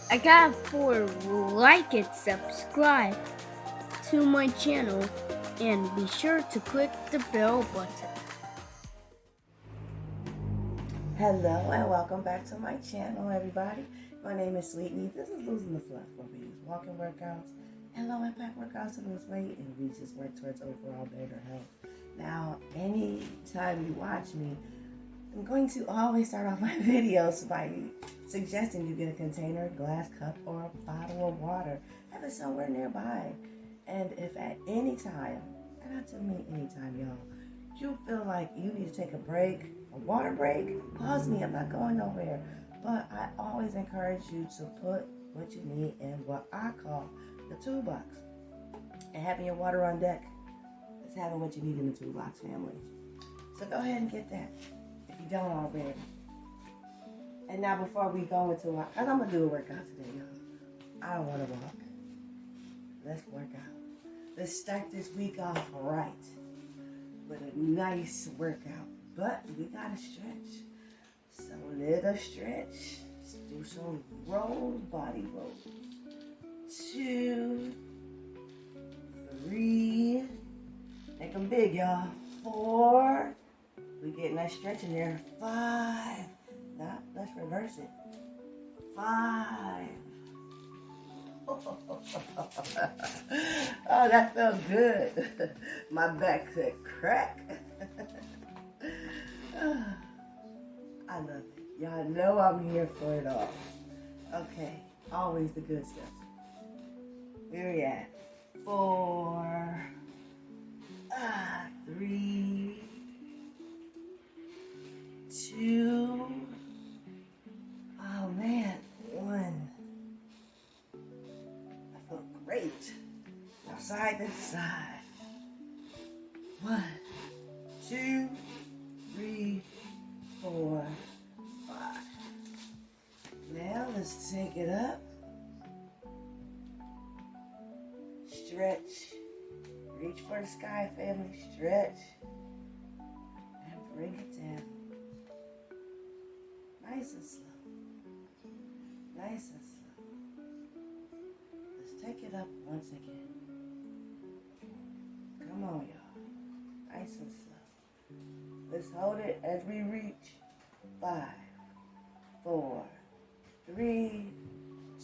I got for like and subscribe to my channel and be sure to click the bell button. Hello and welcome back to my channel, everybody. My name is Sweetney. This is Losing the Fluff, where we use walking workouts and low impact workouts to lose weight, and we just work towards overall better health. Now, anytime you watch me, I'm going to always start off my videos by suggesting you get a container, glass cup, or a bottle of water. Have it somewhere nearby. And if at any time, and I do mean anytime, y'all, you feel like you need to take a break, a water break, pause me. I'm not going nowhere. But I always encourage you to put what you need in what I call the toolbox. And having your water on deck is having what you need in the toolbox, family. So go ahead and get that if you don't already. And now before we go into our, because I'm going to do a workout today, y'all. I don't want to walk. Let's work out. Let's start this week off right with a nice workout. But we got to stretch. So little stretch. Let's do some rolls, body rolls. 2, 3. Make them big, y'all. 4. We getting that stretch in there. 5. Now, let's reverse it. 5. Oh, that felt good. My back said crack. I love it. Y'all know I'm here for it all. Okay, always the good stuff. Where we at? 4. 3. 2. Oh man, 1. I feel great. Now side to side. 1, 2, 3, 4, 5. Now let's take it up. Stretch. Reach for the sky, family. Stretch. And bring it down. Nice and slow. Nice and slow. Let's take it up once again. Come on, y'all. Nice and slow. Let's hold it as we reach. 5, 4, 3,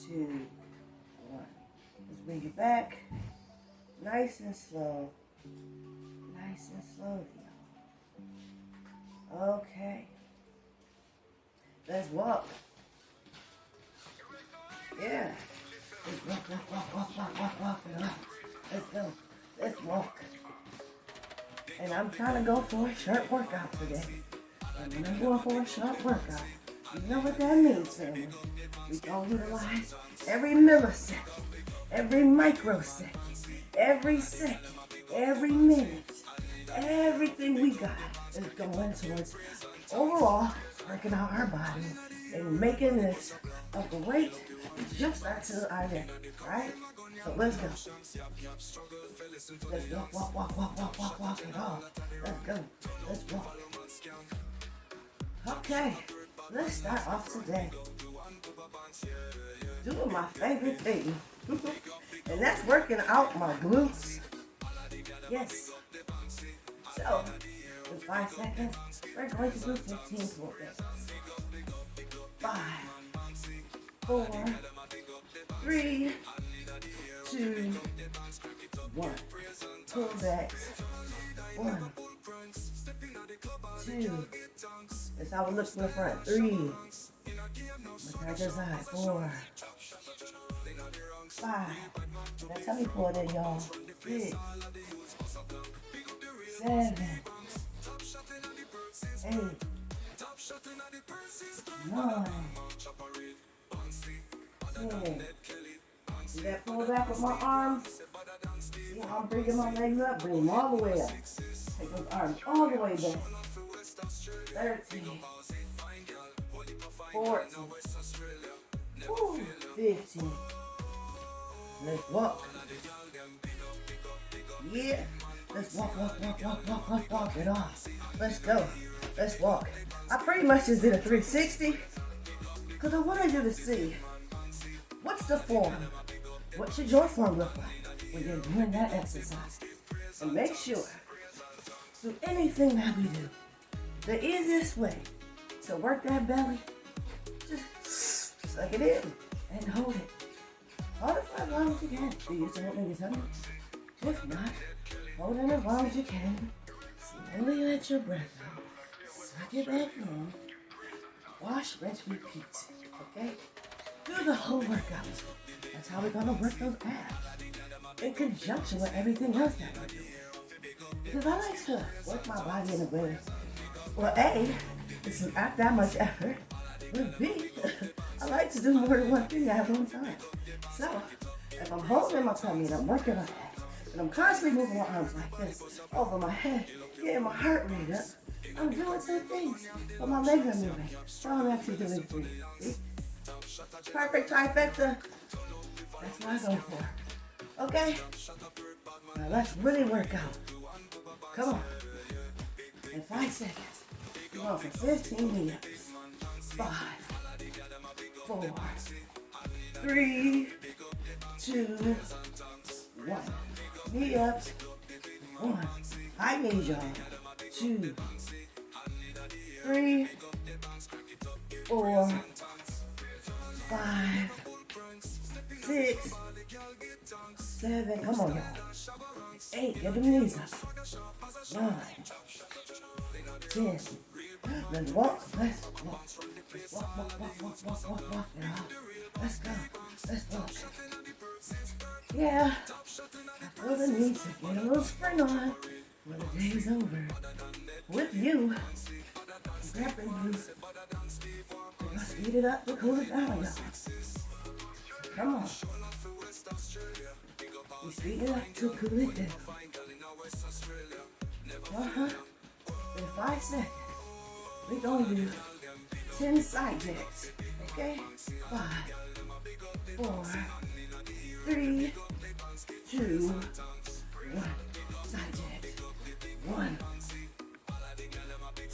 2, 1. Let's bring it back. Nice and slow. Nice and slowly, y'all. Okay. Let's walk. Yeah. Let's walk it off. Let's go. Let's walk. And I'm trying to go for a short workout today. And when I'm going for a short workout, you know what that means, family. We're going to utilize every millisecond, every microsecond, every second, every minute. Everything we got is going towards overall working out our body and making this a great just to our neck, right? So let's go. Let's go. Walk it off. Let's go. Let's walk. Okay, let's start off today doing my favorite thing. And that's working out my glutes. Yes. So, in 5 seconds, we're going to do 15 pull-backs. 5, 4, 3, 2, 1. Pull-backs. 1, 2. That's how it looks in the front. 3. Turn to the side. 4, 5. That's how we pull it in, y'all. 6, 7, 8, 9, 10. See that pull back with my arms? See how I'm bringing my legs up? Bring them all the way up. Take those arms all the way back. 13, 14, 15. Let's walk. Yeah. Let's walk it off. Let's go. Let's walk. I pretty much just did a 360 because I wanted you to see What's the form? What should your form look like when you're doing that exercise? And make sure, through anything that we do, the easiest way to work that belly, just suck it in and hold it. Hold it for as long as you can. Do you still want me to tell you? If not, hold it as long as you can. Slowly let your breath out. Suck it back in. Wash, rinse, repeat. Okay? Do the whole workout. That's how we're going to work those abs. In conjunction with everything else that we do. Because I like to work my body in a way. Well, A, it's not that much effort. But B, I like to do more than one thing at one time. So, if I'm holding my tummy and I'm working on that, and I'm constantly moving my arms like this over my head, getting my heart rate up, I'm doing two things, but my legs are moving. So I'm actually doing three. See? Perfect trifecta. That's what I go for. Okay? Now let's really work out. Come on. In 5 seconds. We're going for 15 minutes. 5, 4, 3, 2, 1. Knee ups. 1. High knees, y'all. 2, 3, 4, 5, 6, 7. Come on, y'all. 8. Get them knees up. 9, 10. Let's walk. Let's walk. Walk, y'all. Let's go. Let's walk. Yeah. I feel the need to get a little sprint on when the day's over. With you. Grabbing you. We're gonna speed it up to cool it down, y'all. Come on. We speed it up to cool it down. In 5 seconds, we're gonna do 10 side jacks. Okay? 5, 4, 3, 2, 1. Side jacks. 1,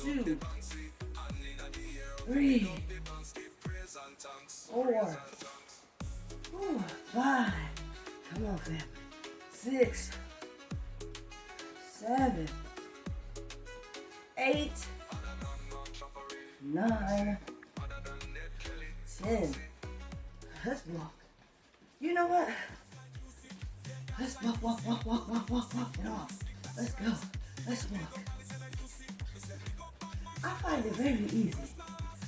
2, 3, 4, 5. Come on, fam. 6, 7, 8, 9, 10. Let's walk. You know what? Let's walk it off. Let's go. Let's walk. I find it very easy.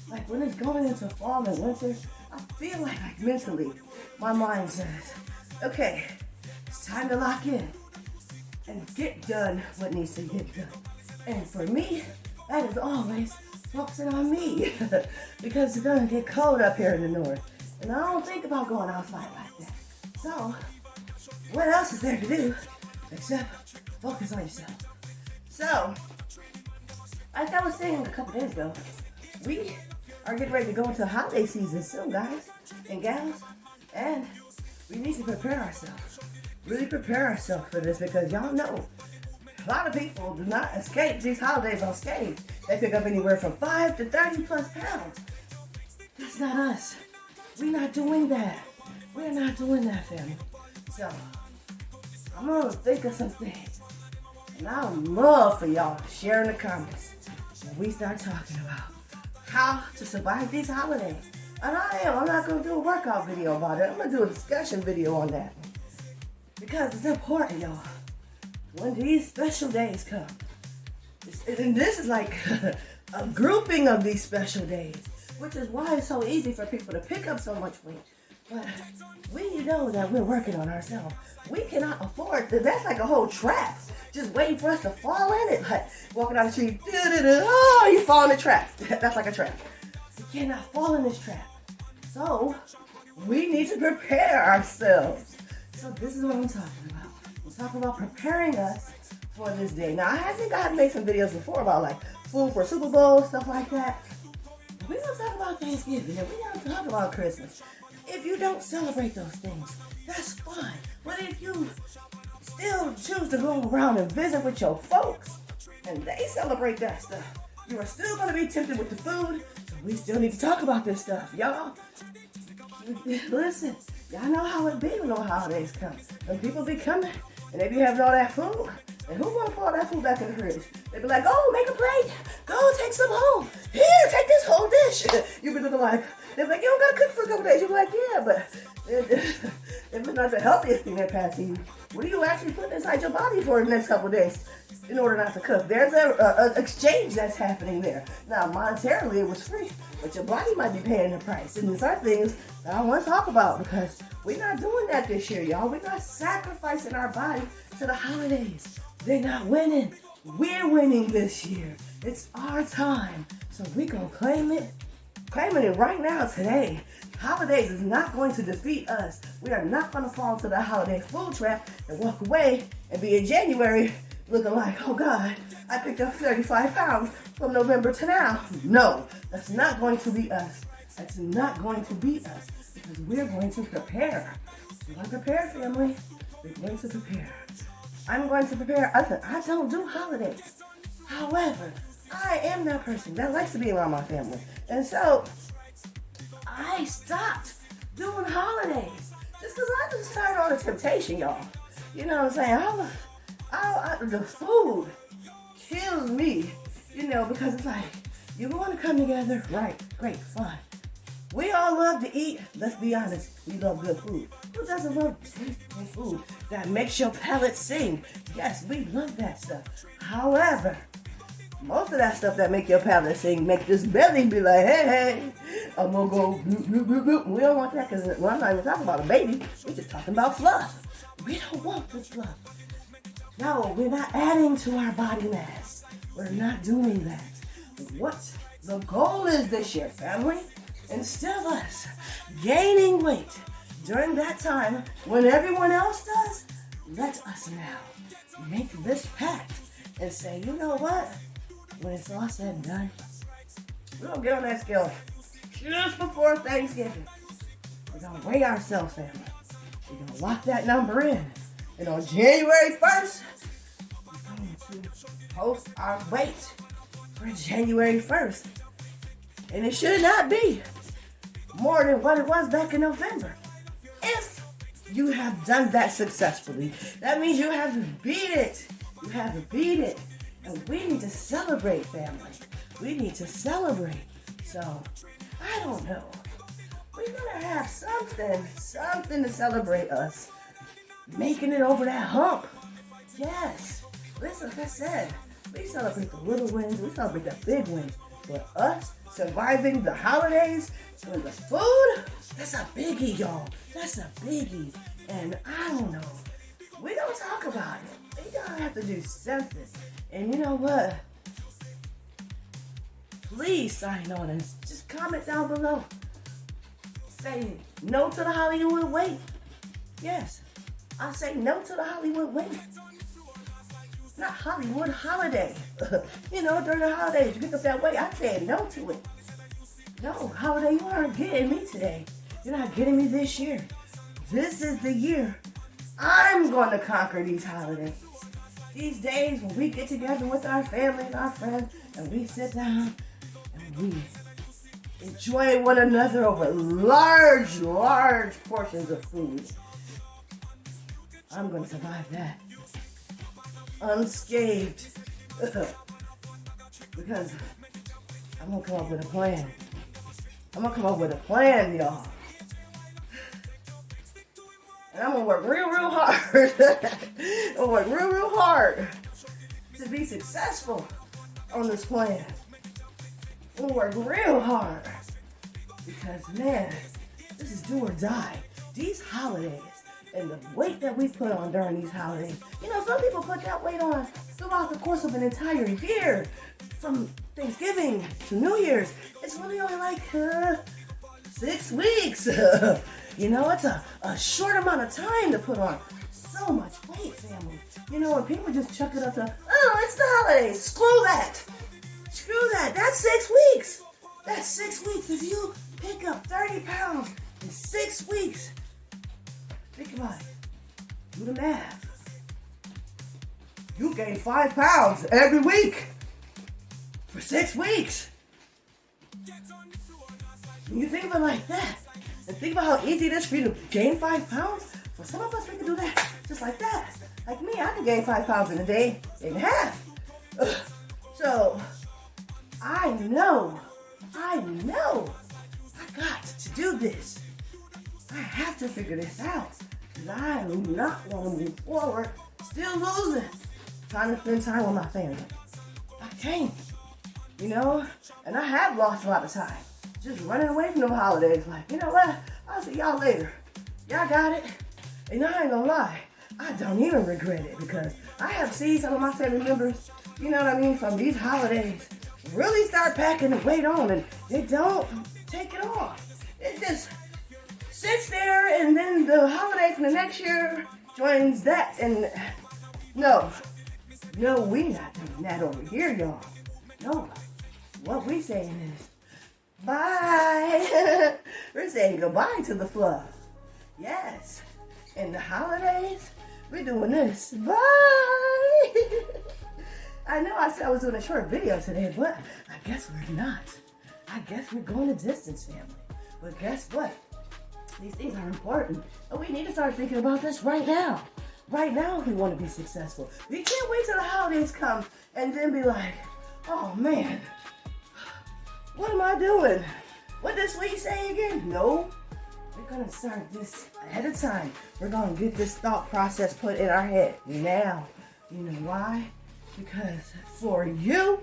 Like when it's going into fall and winter, I feel like mentally, my mind says, okay, it's time to lock in and get done what needs to get done. And for me, that is always focusing on me because it's gonna get cold up here in the north. And I don't think about going outside like that. So, what else is there to do except focus on yourself? So, like I was saying a couple days ago, we are getting ready to go into the holiday season soon, guys and gals. And we need to prepare ourselves. Really prepare ourselves for this because y'all know a lot of people do not escape these holidays unscathed. They pick up anywhere from 5 to 30 plus pounds. That's not us. We're not doing that. We're not doing that, family. So, I'm going to think of some things. And I would love for y'all to share in the comments when we start talking about how to survive these holidays. And I'm not going to do a workout video about it. I'm going to do a discussion video on that. Because it's important, y'all. When these special days come, and this is like a grouping of these special days, which is why it's so easy for people to pick up so much weight. But we know that we're working on ourselves. We cannot afford to. That's like a whole trap, just waiting for us to fall in it. Like walking down the street, oh, you fall in the trap. That's like a trap. We cannot fall in this trap. So we need to prepare ourselves. So this is what I'm talking about. I'm talking about preparing us for this day. Now, I think I have made some videos before about like food for Super Bowl, stuff like that. We don't talk about Thanksgiving and we don't talk about Christmas. If you don't celebrate those things, that's fine. But if you still choose to go around and visit with your folks and they celebrate that stuff, you are still going to be tempted with the food. So we still need to talk about this stuff, y'all. Listen, y'all know how it be when the holidays come. When people be coming and they be having all that food, and who wanna put all that food back in the fridge? They be like, oh, make a plate. Go take some home. Here, take this whole dish. You be looking like, they be like, you don't gotta cook for a couple days. You be like, yeah, but if it's not the healthiest thing they're passing you, what are you actually putting inside your body for the next couple days in order not to cook? There's a exchange that's happening there. Now, monetarily, it was free, but your body might be paying the price. And these are things that I want to talk about because we're not doing that this year, y'all. We're not sacrificing our body to the holidays. They're not winning. We're winning this year. It's our time. So we're going to claim it. Claiming it right now, today. Holidays is not going to defeat us. We are not going to fall into the holiday food trap and walk away and be in January looking like, oh God, I picked up 35 pounds from November to now. No, that's not going to be us. That's not going to be us because we're going to prepare. We're going to prepare, family. We're going to prepare. I'm going to prepare. I don't do holidays. However, I am that person that likes to be around my family. And so, I stopped doing holidays just because I just started on the temptation, y'all. You know what I'm saying? The food kills me, because it's like, you want to come together, right, great, fun. We all love to eat. Let's be honest, we love good food. Who doesn't love tasty food that makes your palate sing? Yes, we love that stuff. However, most of that stuff that make your palate sing make this belly be like, hey, I'm gonna go bloop, bloop, bloop, bloop. We don't want that because I'm not even talking about a baby. We're just talking about fluff. We don't want the fluff. No, we're not adding to our body mass. We're not doing that. What the goal is this year, family? Instead of us gaining weight during that time when everyone else does, let us now make this pact and say, you know what? When it's all said and done, we're going to get on that scale just before Thanksgiving. We're going to weigh ourselves, family. We're going to lock that number in. And on January 1st, we're going to post our weight for January 1st. And it should not be more than what it was back in November. If you have done that successfully, that means you have beat it. You have beat it. And we need to celebrate, family. We need to celebrate. So, I don't know. We're going to have something to celebrate us making it over that hump. Yes. Listen, like I said, we celebrate the little wins. We celebrate the big wins. But us surviving the holidays with the food, that's a biggie, y'all. That's a biggie. And I don't know. We don't talk about it. We don't have to do something. And you know what? Please sign on and just comment down below. Say no to the Hollywood wait. Yes, I say no to the Hollywood wait. Not Hollywood, holiday. During the holidays, you pick up that weight. I said no to it. No, holiday, you aren't getting me today. You're not getting me this year. This is the year I'm going to conquer these holidays. These days when we get together with our family and our friends and we sit down and we enjoy one another over large portions of food. I'm going to survive that unscathed because I'm going to come up with a plan. I'm going to come up with a plan, y'all. And I'm going to work real hard. I'm going to work real hard to be successful on this plan. I'm going to work real hard because, man, this is do or die. These holidays and the weight that we put on during these holidays. Some people put that weight on throughout the course of an entire year. From Thanksgiving to New Year's. It's really only like 6 weeks. It's a short amount of time to put on so much weight, family. When people just chuck it up to, it's the holidays. Screw that. That's 6 weeks. That's 6 weeks. If you pick up 30 pounds in 6 weeks, think about it. Do the math. You gain 5 pounds every week for 6 weeks. When you think of it like that, And think about how easy it is for you to gain 5 pounds. For some of us, we can do that just like that. Like me, I can gain 5 pounds in a day and a half. Ugh. So, I know, I got to do this. I have to figure this out. Because I do not want to move forward, still losing. Trying to spend time with my family. I can't, you know? And I have lost a lot of time. Just running away from them holidays. Like, you know what? I'll see y'all later. Y'all got it? And I ain't gonna lie, I don't even regret it because I have seen some of my family members, you know what I mean, from these holidays really start packing the weight on and they don't take it off. It just sits there and then the holiday from the next year joins that and no, we not doing that over here, y'all. No, what we saying is bye. We're saying goodbye to the fluff. Yes. In the holidays, we're doing this. Bye. I know I said I was doing a short video today, but I guess we're not. I guess we're going a distance, family. But guess what? These things are important. And we need to start thinking about this right now. Right now if we want to be successful. We can't wait till the holidays come and then be like, oh man, what am I doing? What did Sweet say again? No. We're going to start this ahead of time. We're going to get this thought process put in our head now. You know why? Because for you,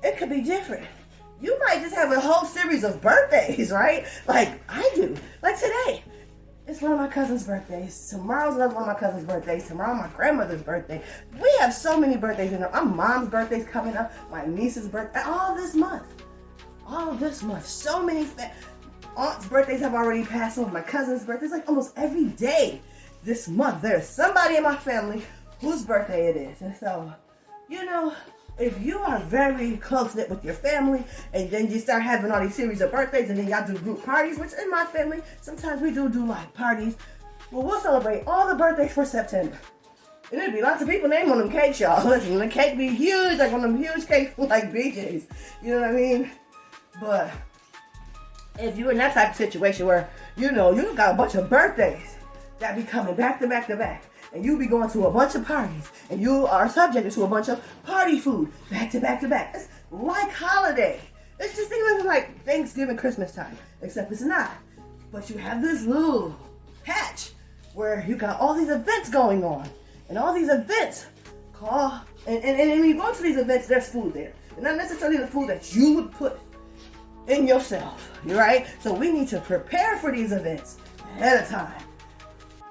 it could be different. You might just have a whole series of birthdays, right? Like I do. Like today, it's one of my cousin's birthdays. Tomorrow's another one of my cousin's birthdays. Tomorrow, my grandmother's birthday. We have so many birthdays in there. My mom's birthday's coming up. My niece's birthday. All this month. So many aunts' birthdays have already passed on. My cousin's birthdays, like almost every day this month, there's somebody in my family whose birthday it is. And so, you know, if you are very close-knit with your family and then you start having all these series of birthdays and then y'all do group parties, which in my family, sometimes we do like parties. Well, we'll celebrate all the birthdays for September. And there'd be lots of people named on them cakes, y'all. Listen, the cake be huge, like one of them huge cakes like BJ's. You know what I mean? But if you're in that type of situation where, you know, you got a bunch of birthdays that be coming back to back to back, and you be going to a bunch of parties, and you are subjected to a bunch of party food back to back to back. It's like holiday. It's just thinking like Thanksgiving, Christmas time, except it's not. But you have this little patch where you got all these events going on, and all these events and when you go to these events, there's food there. And not necessarily the food that you would put in yourself, right? So we need to prepare for these events ahead of time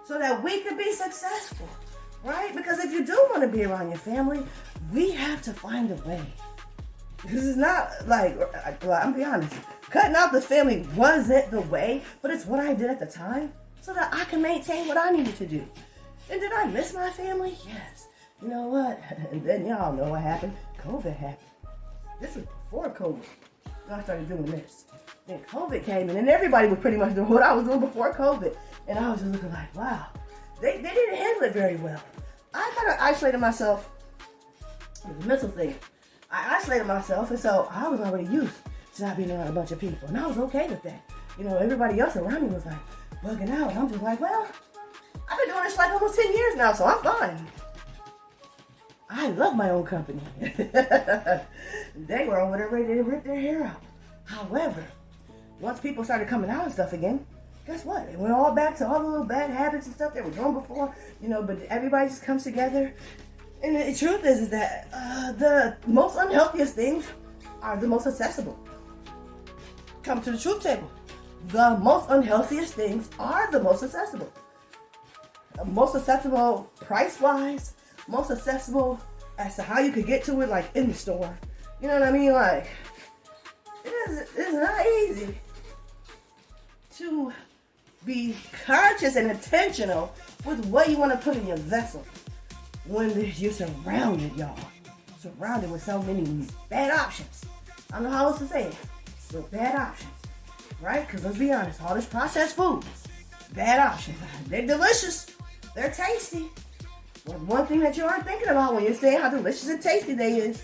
so that we can be successful, right? Because if you do want to be around your family, we have to find a way. This is not like, well, I'm be honest, cutting out the family wasn't the way, but it's what I did at the time so that I can maintain what I needed to do. And did I miss my family? Yes. You know what? And then y'all know what happened. COVID happened. This was before COVID. I started doing this. Then COVID came in and everybody was pretty much doing what I was doing before COVID. And I was just looking like, wow, they didn't handle it very well. I kind of isolated myself. It was a mental thing. I isolated myself, and so I was already used to not being around a bunch of people. And I was okay with that. You know, everybody else around me was like bugging out. And I'm just like, well, I've been doing this for like almost 10 years now, so I'm fine. I love my own company. They were over there ready to rip their hair out. However, once people started coming out and stuff again, guess what? They went all back to all the little bad habits and stuff they were doing before, you know, but everybody just comes together. And the truth is that the most unhealthiest things are the most accessible. Come to the truth table. The most unhealthiest things are the most accessible. Most accessible price-wise, most accessible as to how you could get to it, like in the store. You know what I mean? Like, it's not easy to be conscious and intentional with what you want to put in your vessel when you're surrounded, y'all. Surrounded with so many bad options. I don't know how else to say it, but bad options, right? Because let's be honest, all this processed food, bad options. They're delicious. They're tasty. But one thing that you aren't thinking about when you're saying how delicious and tasty they is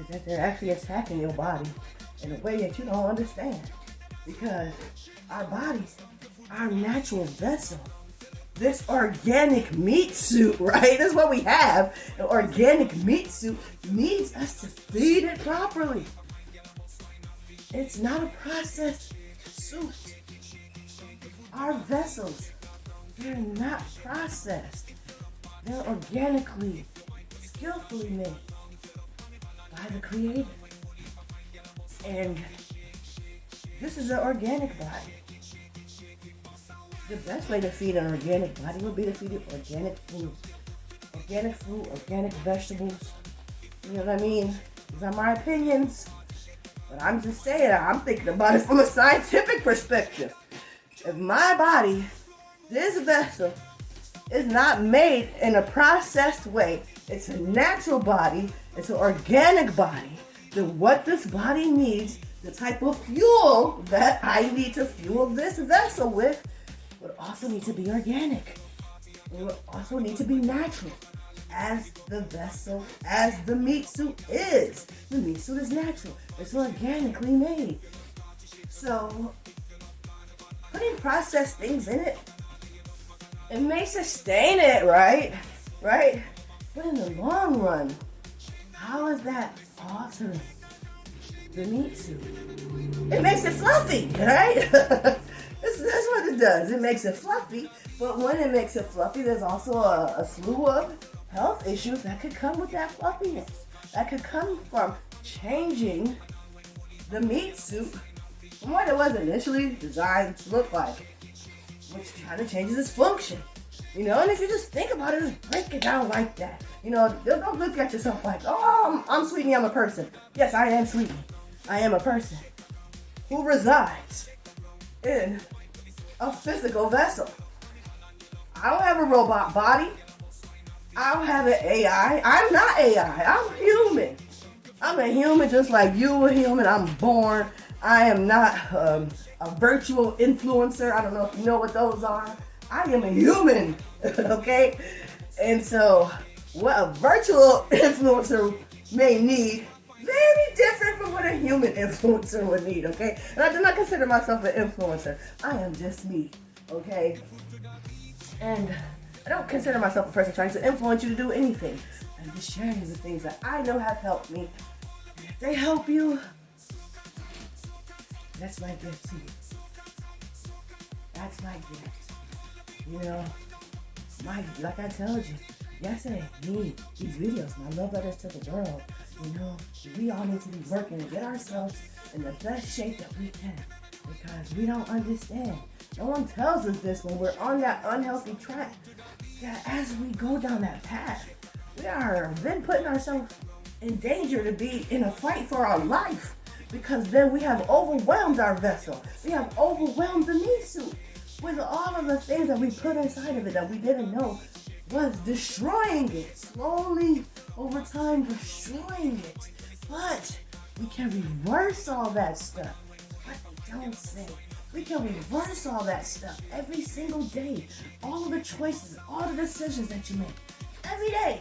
that they're actually attacking your body in a way that you don't understand. because our bodies, our natural vessel, this organic meat suit, right? That's what we have. An organic meat suit needs us to feed it properly. It's not a processed suit. Our vessels, they're not processed. They're organically, skillfully made by the Creator. And this is an organic body. The best way to feed an organic body would be to feed it organic food. Organic fruit, organic vegetables. You know what I mean? These are my opinions. But I'm just saying, I'm thinking about it from a scientific perspective. If my body, this vessel, is not made in a processed way, it's a natural body, it's an organic body, then what this body needs, the type of fuel that I need to fuel this vessel with, would also need to be organic. It would also need to be natural, as the vessel, as the meat suit is. The meat suit is natural. It's organically made. So, putting processed things in it, it may sustain it, right? Right? But in the long run, how is that altering the meat suit? It makes it fluffy, right? That's what it does. It makes it fluffy, but when it makes it fluffy, there's also a slew of health issues that could come with that fluffiness. That could come from changing the meat suit from what it was initially designed to look like, which kind of changes its function. You know, and if you just think about it, just break it down like that. You know, don't look at yourself like, oh, I'm Sweetney, I'm a person. Yes, I am Sweetney. I am a person who resides in a physical vessel. I don't have a robot body. I don't have an AI. I'm not AI. I'm human. I'm a human just like you a human. I'm born. I am not a virtual influencer. I don't know if you know what those are. I am a human, okay? And so what a virtual influencer may need, very different from what a human influencer would need, okay? And I do not consider myself an influencer. I am just me, okay? And I don't consider myself a person trying to influence you to do anything. I'm just sharing the things that I know have helped me. And if they help you, that's my gift to you. That's my gift. You know, like I told you yesterday, these videos, my love letters to the world, you know, we all need to be working to get ourselves in the best shape that we can, because we don't understand. No one tells us this when we're on that unhealthy track, that as we go down that path, we are then putting ourselves in danger to be in a fight for our life, because then we have overwhelmed our vessel. We have overwhelmed the meat suit with all of the things that we put inside of it that we didn't know was destroying it, slowly over time destroying it. But we can reverse all that stuff. What they don't say. We can reverse all that stuff every single day. All of the choices, all the decisions that you make every day.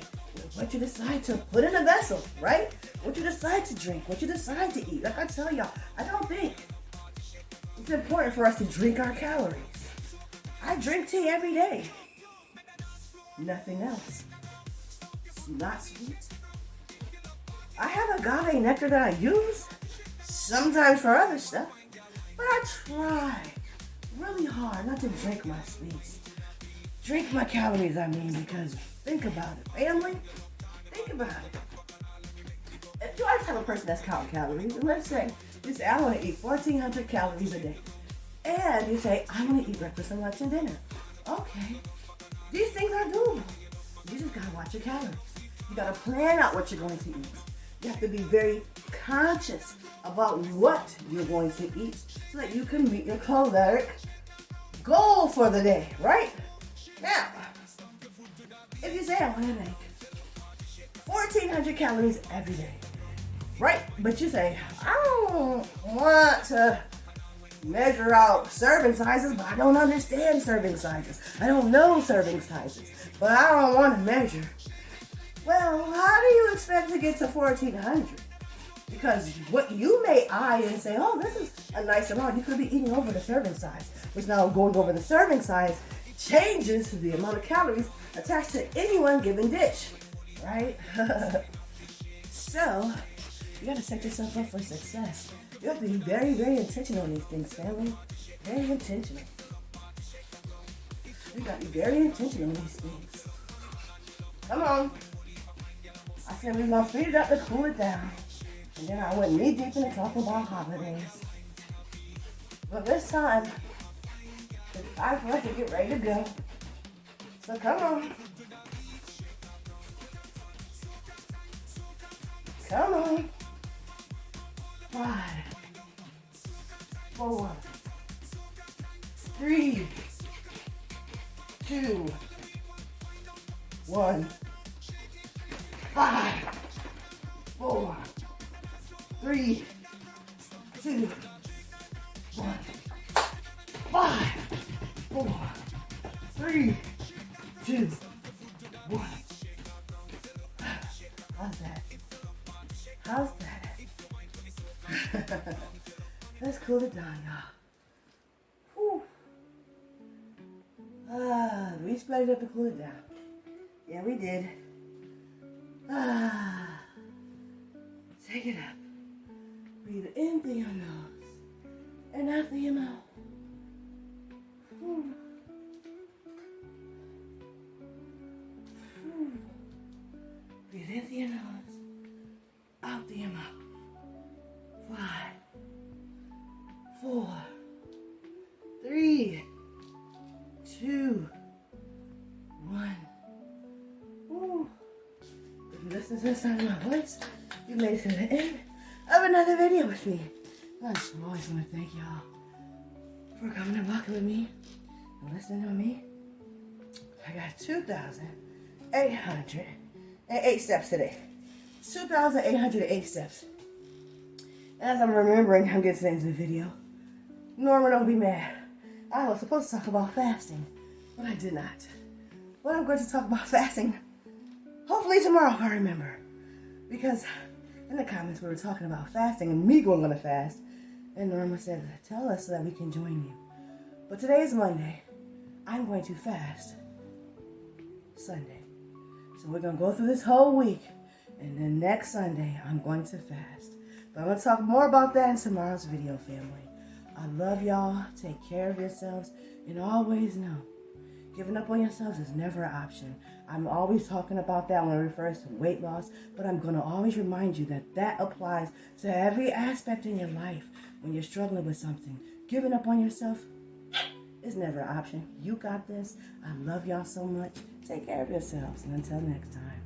What you decide to put in a vessel, right? What you decide to drink, what you decide to eat. Like I tell y'all, I don't think it's important for us to drink our calories. I drink tea every day. Nothing else. It's not sweet. I have agave nectar that I use sometimes for other stuff, but I try really hard not to drink my sweets. Drink my calories, I mean, because think about it. Family, think about it. If you always have a person that's counting calories, and let's say you say, I want to eat 1,400 calories a day. And you say, I want to eat breakfast and lunch and dinner. Okay. These things are doable. You just got to watch your calories. You got to plan out what you're going to eat. You have to be very conscious about what you're going to eat so that you can meet your caloric goal for the day, right? Now, if you say I want to make 1,400 calories every day, right? But you say, I don't want to measure out serving sizes, but I don't understand serving sizes. I don't know serving sizes, but I don't want to measure. Well, how do you expect to get to 1,400 Because what you may eye and say, oh, this is a nice amount, you could be eating over the serving size, which now going over the serving size changes the amount of calories attached to any one given dish, right? So, you gotta set yourself up for success. You have to be very, very intentional on these things, family. Very intentional. You gotta be very intentional on these things. Come on. I said we was gonna speed it up to cool it down. And then I went knee deep into talking about holidays. But this time, it's time for us to get ready to go. So come on. Come on. 5, 4, 3, 2, 1. 5, 4, 3, 2, 1. 5, 4, 3, 2, 1. How's that? How's that? Let's cool it down, y'all. We split it up to cool it down. Yeah, we did. Take it up. Breathe in through your nose and out through your mouth. Breathe in through your nose, out through your mouth. 5, 4, 3, 2, 1. If you listen to the sound of my voice, you made it to the end of another video with me. I just always want to thank y'all for coming and walking with me and listening to me. I got 2,808 steps today. 2,808 steps. As I'm remembering, I'm getting to the end of the video. Norman, don't be mad. I was supposed to talk about fasting, but I did not. But I'm going to talk about fasting. Hopefully tomorrow I remember. Because in the comments we were talking about fasting and me going on a fast. And Norma said, tell us so that we can join you. But today is Monday. I'm going to fast Sunday. So we're going to go through this whole week. And then next Sunday, I'm going to fast. But I'm going to talk more about that in tomorrow's video, family. I love y'all. Take care of yourselves. And always know, giving up on yourselves is never an option. I'm always talking about that when it refers to weight loss. But I'm going to always remind you that that applies to every aspect in your life. When you're struggling with something, giving up on yourself is never an option. You got this. I love y'all so much. Take care of yourselves. And until next time.